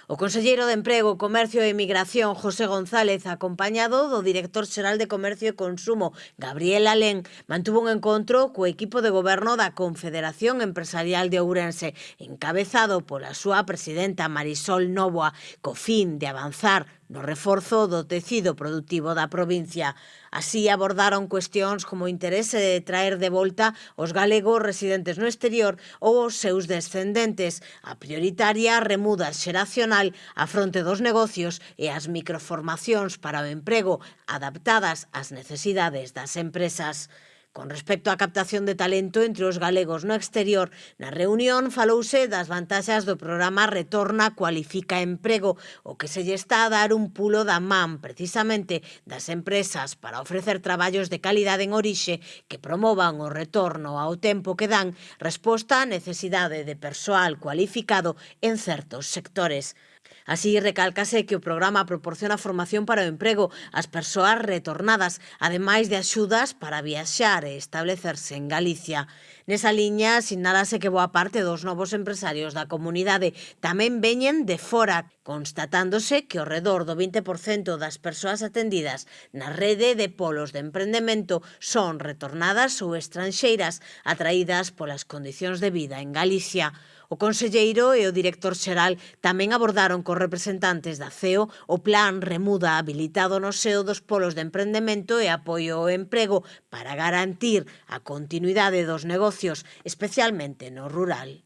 O conselleiro de Emprego, Comercio e Emigración, José González, acompañado do director xeral de Comercio e Consumo, Gabriel Alén, mantuvo un encontro co equipo de goberno da Confederación Empresarial de Ourense, encabezado pola súa presidenta Marisol Nóvoa, co fin de avanzar no reforzo do tecido productivo da provincia. Así abordaron cuestións como o interese de traer de volta os galegos residentes no exterior ou os seus descendentes, a prioritaria remuda xeracional a fronte dos negocios e as microformacións para o emprego adaptadas ás necesidades das empresas. Con respecto á captación de talento entre os galegos no exterior, na reunión falouse das vantaxas do programa Retorna Cualifica Emprego, o que se lle está a dar un pulo da man precisamente das empresas para ofrecer traballos de calidade en orixe que promovan o retorno ao tempo que dan resposta á necesidade de persoal cualificado en certos sectores. Así, recálcase que o programa proporciona formación para o emprego ás persoas retornadas, ademais de axudas para viaxar e establecerse en Galicia. Nesa liña, sinálase que boa parte dos novos empresarios da comunidade tamén veñen de fora, constatándose que ao redor do 20% das persoas atendidas na rede de polos de emprendemento son retornadas ou estranxeiras atraídas polas condicións de vida en Galicia. O conselleiro e o director xeral tamén abordaron cos representantes da CEO o plan Remuda habilitado no seo dos polos de emprendemento e apoio ao emprego para garantir a continuidade dos negocios, especialmente no rural.